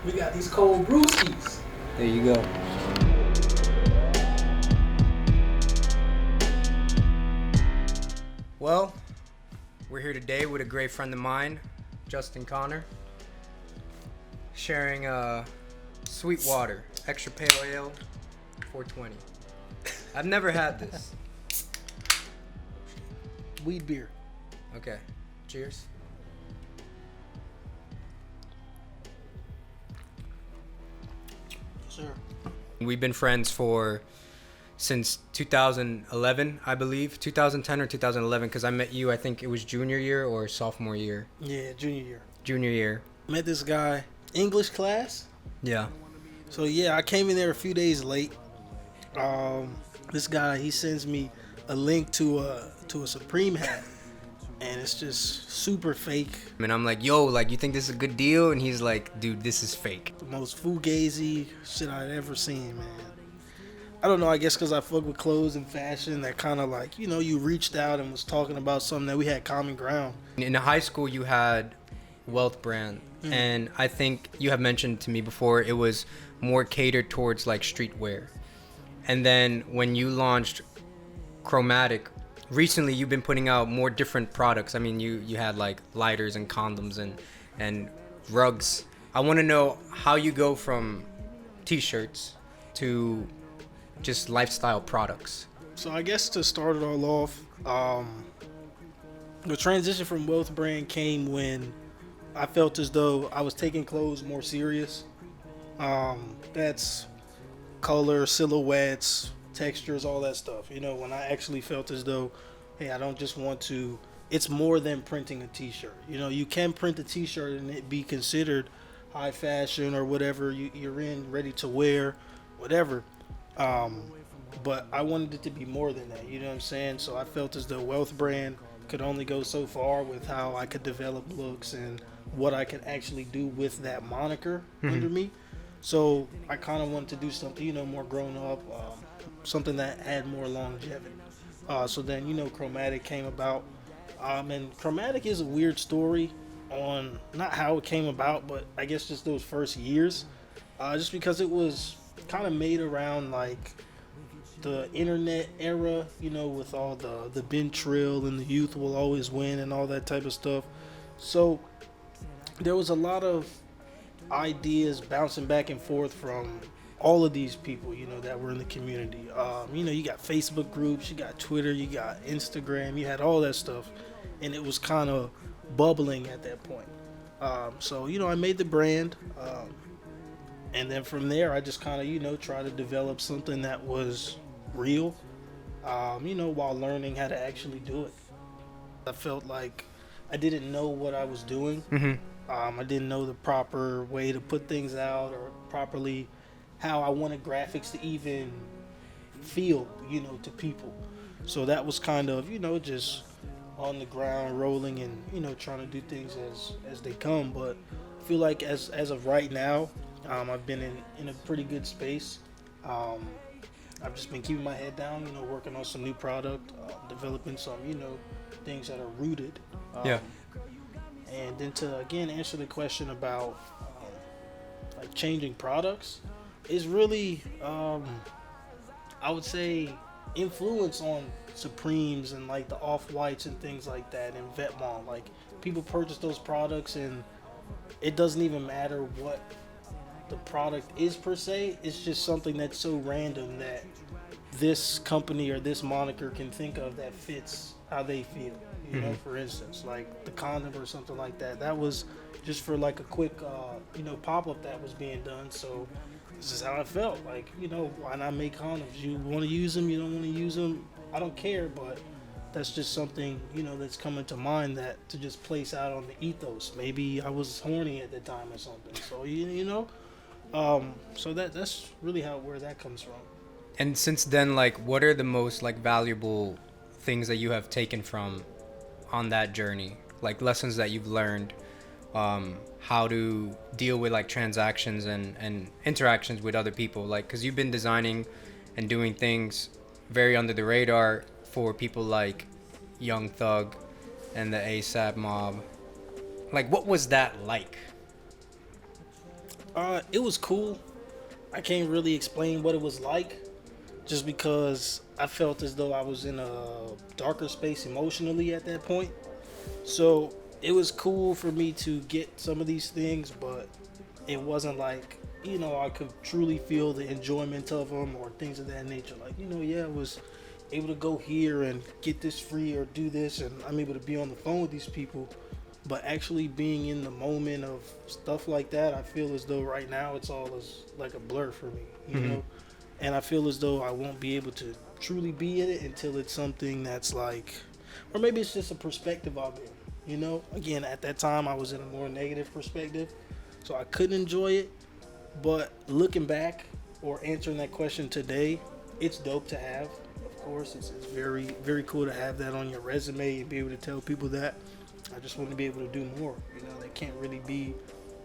We got these cold brewskis. There you go. Well, we're here today with a great friend of mine, Justin Connor, sharing Sweetwater Extra Pale Ale 420. I've never had this. Weed beer. Okay, cheers. Sir. We've been friends since 2011, I believe. 2010 or 2011, because I met you, I think it was junior year or sophomore year. Yeah, junior year. Junior year. Met this guy, English class. Yeah. So yeah, I came in there a few days late. This guy, he sends me a link to a Supreme hat, and it's just super fake. And I'm like, yo, like, you think this is a good deal? And he's like, dude, this is fake. The most fugazi shit I'd ever seen, man. I don't know, I guess because I fuck with clothes and fashion, that kind of like, you reached out and was talking about something that we had common ground. In high school, you had Wealth Brand, and I think you have mentioned to me before it was more catered towards like streetwear. And then when you launched Chromatique, recently you've been putting out more different products. I mean, you had like lighters and condoms and rugs. I want to know how you go from t-shirts to just lifestyle products. So I guess to start it all off, the transition from Wealth Brand came when I felt as though I was taking clothes more serious. That's color, silhouettes, textures, all that stuff. When I actually felt as though, hey, I don't just want to, it's more than printing a t-shirt. You can print a t-shirt and it be considered high fashion or whatever you're in, ready to wear, whatever. But I wanted it to be more than that, you know what I'm saying? So I felt as though Wealth Brand could only go so far with how I could develop looks and what I could actually do with that moniker under me. So I kind of wanted to do something, more grown up, something that had more longevity. So then, Chromatique came about. And Chromatique is a weird story on not how it came about, but I guess just those first years. Just because it was kind of made around like the internet era, with all the Ben Trill and the youth will always win and all that type of stuff. So there was a lot of ideas bouncing back and forth from all of these people, that were in the community. You got Facebook groups, you got Twitter, you got Instagram, you had all that stuff, and it was kind of bubbling at that point. So I made the brand, and then from there I just kind of try to develop something that was real, while learning how to actually do it. I felt like I didn't know what I was doing. I didn't know the proper way to put things out or properly how I wanted graphics to even feel, to people. So that was kind of, just on the ground rolling and, trying to do things as they come. But I feel like as of right now, I've been in a pretty good space. I've just been keeping my head down, working on some new product, developing some, things that are rooted. Yeah. And then to again answer the question about like changing products is really I would say influence on Supremes and like the Off-Whites and things like that and Vetements. Like people purchase those products and it doesn't even matter what the product is per se. It's just something that's so random that this company or this moniker can think of that fits how they feel. For instance, like the condom or something like that. That was just for like a quick, pop-up that was being done. So this is how I felt. Like, why not make condoms? You want to use them, you don't want to use them. I don't care, but that's just something, that's coming to mind that to just place out on the ethos. Maybe I was horny at the time or something. So, so that's really where that comes from. And since then, like, what are the most like valuable things that you have taken from on that journey, like lessons that you've learned, how to deal with like transactions and interactions with other people, like because you've been designing and doing things very under the radar for people like Young Thug and the ASAP Mob. Like, what was that like? It was cool. I can't really explain what it was like, just because I felt as though I was in a darker space emotionally at that point. So it was cool for me to get some of these things, but it wasn't like, I could truly feel the enjoyment of them or things of that nature. Like, yeah, I was able to go here and get this free or do this, and I'm able to be on the phone with these people. But actually being in the moment of stuff like that, I feel as though right now it's all as like a blur for me, And I feel as though I won't be able to truly be in it until it's something that's like, or maybe it's just a perspective I'm in. Again, at that time I was in a more negative perspective, so I couldn't enjoy it. But looking back or answering that question today, it's dope to have. Of course, it's very, very cool to have that on your resume and be able to tell people that. I just want to be able to do more. That can't really be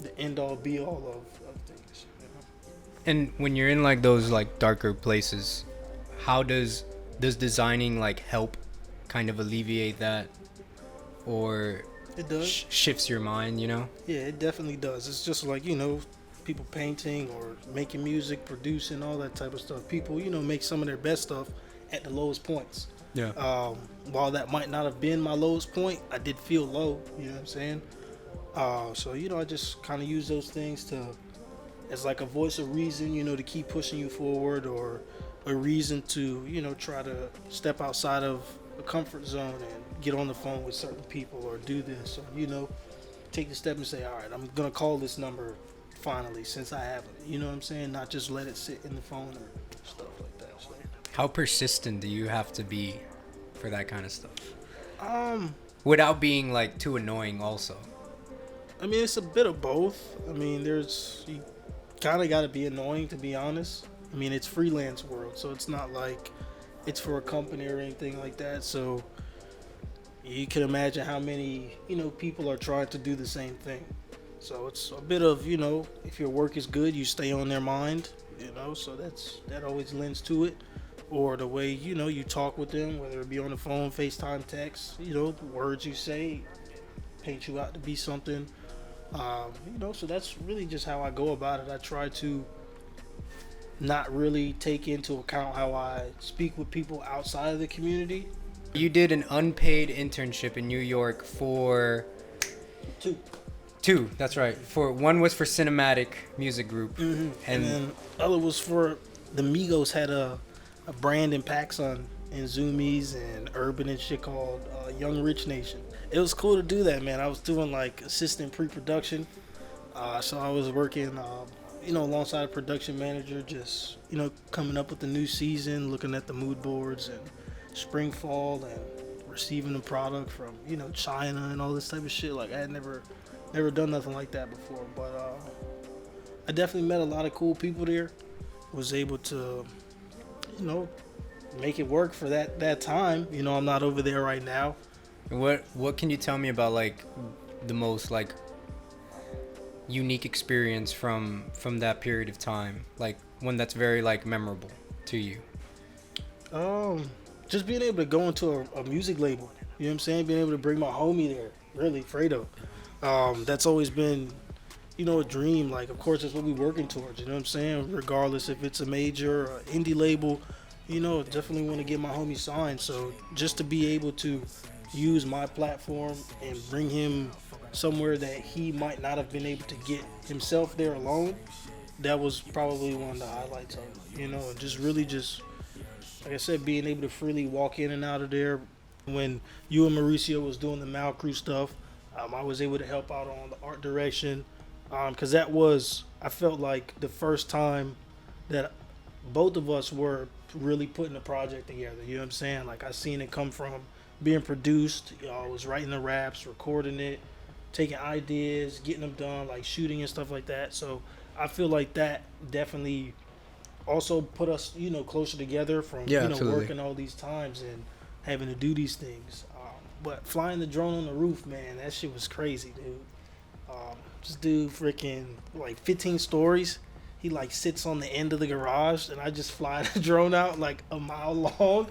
the end all be all of things. And when you're in like those like darker places, how does designing like help kind of alleviate that, or It does. shifts your mind, Yeah, it definitely does. It's just like, people painting or making music, producing, all that type of stuff. People, make some of their best stuff at the lowest points. Yeah. While that might not have been my lowest point, I did feel low, you know what I'm saying? So, I just kind of use those things as like a voice of reason, to keep pushing you forward, or a reason to, try to step outside of a comfort zone and get on the phone with certain people or do this, or, take the step and say, all right, I'm going to call this number finally, since I haven't, you know what I'm saying? Not just let it sit in the phone or stuff like that. So. How persistent do you have to be for that kind of stuff? Without being like too annoying also. I mean, it's a bit of both. I mean, you kind of got to be annoying, to be honest. I mean, it's freelance world, so it's not like it's for a company or anything like that. So you can imagine how many, people are trying to do the same thing. So it's a bit of, if your work is good, you stay on their mind, so that always lends to it. Or the way, you talk with them, whether it be on the phone, FaceTime, text, the words you say paint you out to be something. So that's really just how I go about it. I try to not really take into account how I speak with people outside of the community. You did an unpaid internship in New York for... Two, that's right. One was for Cinematic Music Group. Mm-hmm. And then the other was for... The Migos had a brand in PacSun and Zoomies and Urban and shit called Young Rich Nation. It was cool to do that, man. I was doing like assistant pre-production. So I was working, alongside a production manager, just, coming up with the new season, looking at the mood boards and spring, fall, and receiving the product from, China and all this type of shit. Like I had never done nothing like that before. But I definitely met a lot of cool people there. Was able to, make it work for that time. I'm not over there right now. What can you tell me about like the most like unique experience from that period of time, like one that's very like memorable to you? Just being able to go into a music label, you know what I'm saying? Being able to bring my homie there, really, Fredo. That's always been, a dream. Like, of course, that's what we're working towards, you know what I'm saying? Regardless if it's a major or indie label, definitely want to get my homie signed. So just to be able to use my platform and bring him somewhere that he might not have been able to get himself there alone, that was probably one of the highlights of it, and just really like I said, being able to freely walk in and out of there. When you and Mauricio was doing the Mal Crew stuff, I was able to help out on the art direction, because that was, I felt like, the first time that both of us were really putting a project together, you know what I'm saying? Like, I seen it come from being produced, I was writing the raps, recording it, taking ideas, getting them done, like shooting and stuff like that. So I feel like that definitely also put us, closer together from, working all these times and having to do these things. But flying the drone on the roof, man, that shit was crazy, dude. This dude freaking like 15 stories. He like sits on the end of the garage, and I just fly the drone out like a mile long.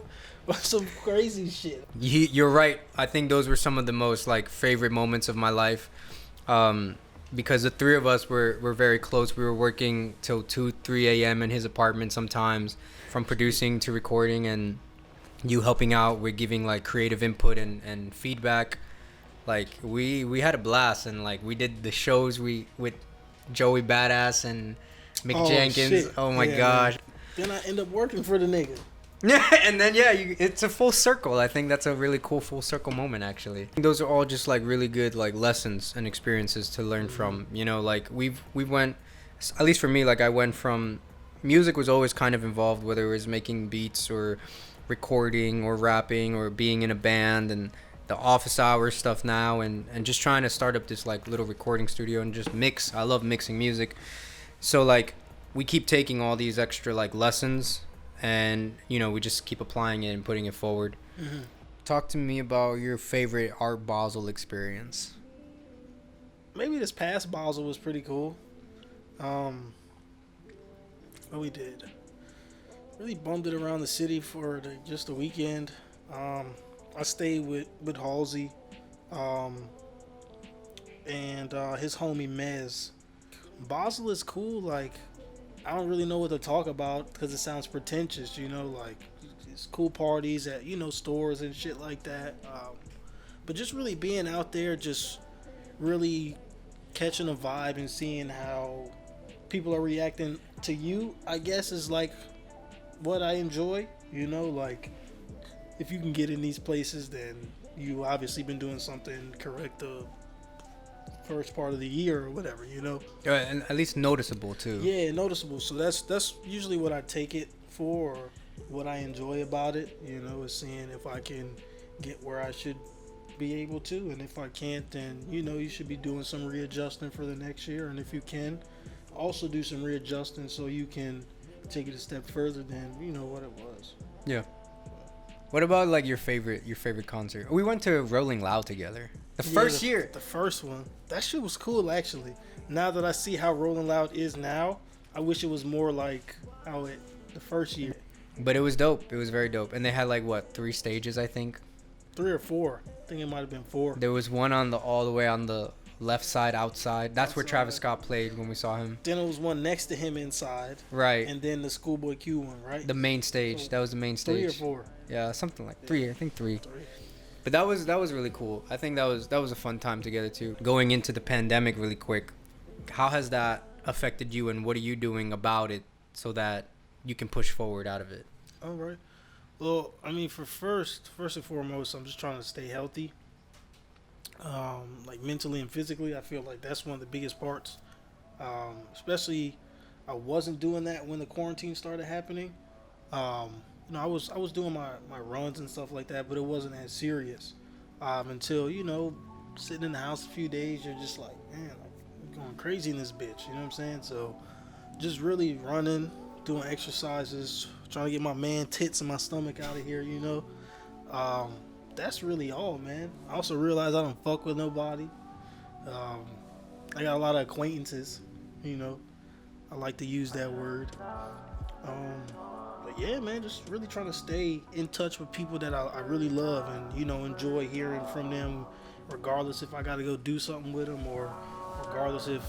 Some crazy shit. You're right. I think those were some of the most like favorite moments of my life. because the three of us were very close. We were working till 2, 3 a.m. in his apartment sometimes, from producing to recording, and you helping out. We're giving like creative input and feedback. Like we had a blast, and like we did the shows with Joey Badass and Mick Jenkins. Shit. Oh my Yeah, gosh. man. Then I end up working for the nigga. Yeah, and then it's a full circle. I think that's a really cool full circle moment, actually. Those are all just like really good like lessons and experiences to learn from. You know, like we went, at least for me, like I went from music was always kind of involved, whether it was making beats or recording or rapping or being in a band, and the office hours stuff now, and just trying to start up this like little recording studio and just mix. I love mixing music. So like we keep taking all these extra like lessons, and you know we just keep applying it and putting it forward. Mm-hmm. Talk to me about your favorite Art Basel experience. Maybe this past Basel was pretty cool. What we did, really bummed it around the city for just a weekend. I stayed with Halsey, and his homie Mez. Basel is cool. Like, I don't really know what to talk about because it sounds pretentious, you know, like it's cool parties at, you know, stores and shit like that. But just really being out there, just really catching a vibe and seeing how people are reacting to you, I guess, is like what I enjoy, you know, like if you can get in these places, then you obviously been doing something correct the first part of the year or whatever, you know. And at least noticeable too. Yeah, noticeable. So that's usually what I take it for, or what I enjoy about it, you know, is seeing if I can get where I should be able to, and if I can't, then you know you should be doing some readjusting for the next year, and if you can, also do some readjusting so you can take it a step further than, you know, what it was. Yeah. What about like your favorite concert? We went to Rolling Loud together. The first year. The first one. That shit was cool, actually. Now that I see how Rolling Loud is now, I wish it was more like how the first year. But it was dope. It was very dope. And they had like what, 3 stages, I think. 3 or 4. I think it might have been 4. There was one all the way on the left side outside. That's where Travis Scott played when we saw him. Then it was one next to him inside. Right. And then the Schoolboy Q one, right? The main stage. So that was the main stage. 3 or 4. Yeah, something like 3. I think 3. But that was really cool. I think that was a fun time together too. Going into the pandemic really quick, how has that affected you, and what are you doing about it so that you can push forward out of it? All right. Well, I mean, first and foremost, I'm just trying to stay healthy. Like mentally and physically, I feel like that's one of the biggest parts. Especially, I wasn't doing that when the quarantine started happening. You know, I was doing my runs and stuff like that, but it wasn't as serious until, you know, sitting in the house a few days, you're just like, man, I'm going crazy in this bitch. You know what I'm saying? So just really running, doing exercises, trying to get my man tits and my stomach out of here, you know. That's really all, man. I also realized I don't fuck with nobody. I got a lot of acquaintances, you know. I like to use that word. But yeah, man, just really trying to stay in touch with people that I really love and, you know, enjoy hearing from them, regardless if I got to go do something with them or regardless if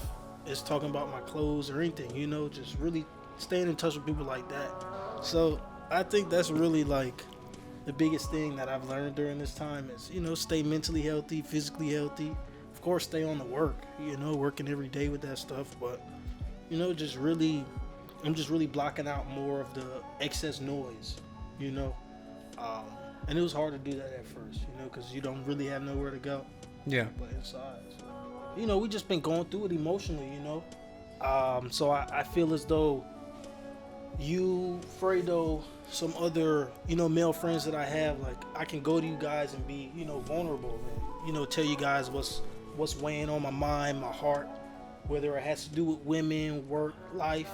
it's talking about my clothes or anything, you know, just really staying in touch with people like that. So I think that's really like the biggest thing that I've learned during this time is, you know, stay mentally healthy, physically healthy. Of course, stay on the work, you know, working every day with that stuff. But, you know, I'm just really blocking out more of the excess noise, you know. And it was hard to do that at first, you know, because you don't really have nowhere to go. Yeah. But inside, so, you know, we just been going through it emotionally, you know. So I feel as though you, Fredo, some other, you know, male friends that I have, like, I can go to you guys and be, you know, vulnerable and, you know, tell you guys what's weighing on my mind, my heart, whether it has to do with women, work, life.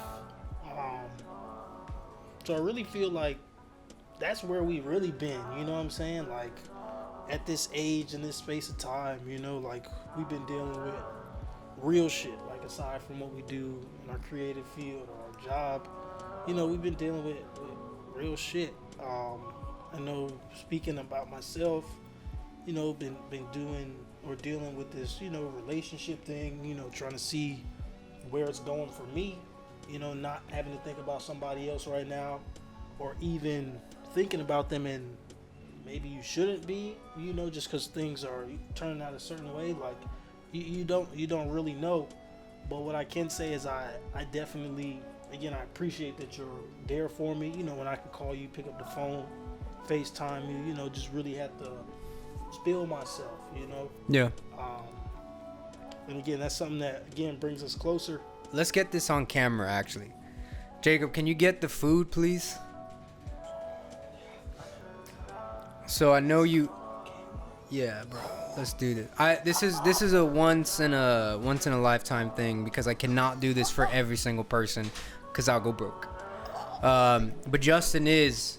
So I really feel like that's where we really been, you know what I'm saying? Like, at this age and this space of time, you know, like, we've been dealing with real shit, like, aside from what we do in our creative field or our job, you know, we've been dealing with real shit. I know, speaking about myself, you know, been doing, or dealing with this, relationship thing, trying to see where it's going for me, not having to think about somebody else right now, or even thinking about them and maybe you shouldn't be, just because things are turning out a certain way. Like you don't really know. But what I can say is I definitely, again, I appreciate that you're there for me. When I can call you, pick up the phone, FaceTime you, just really have to spill myself, Yeah. And again, that's something that, again, brings us closer. Let's get this on camera, actually. Jacob, can you get the food, please? So I know you. Yeah, bro. Let's do this. This is a once in a lifetime thing, because I cannot do this for every single person, because I'll go broke. But Justin is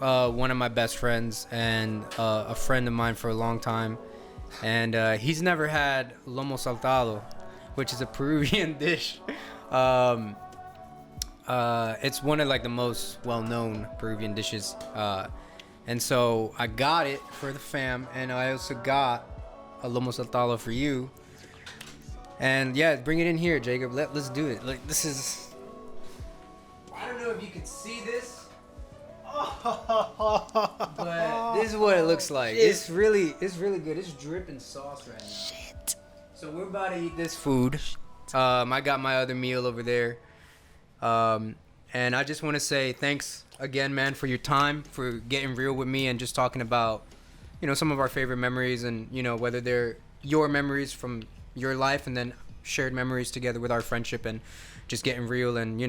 one of my best friends and a friend of mine for a long time, and he's never had lomo saltado, which is a Peruvian dish. It's one of like the most well-known Peruvian dishes. And so I got it for the fam, and I also got a lomo saltado for you. And yeah, bring it in here, Jacob. Let's do it. Like, this is. I don't know if you can see this, but this is what it looks like. It's really good. It's dripping sauce right now. Shit. So we're about to eat this food. I got my other meal over there. And I just want to say thanks again, man, for your time, for getting real with me and just talking about, some of our favorite memories, and, whether they're your memories from your life and then shared memories together with our friendship, and just getting real. And,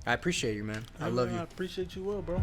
I appreciate you, man. I love you. I appreciate you well, bro.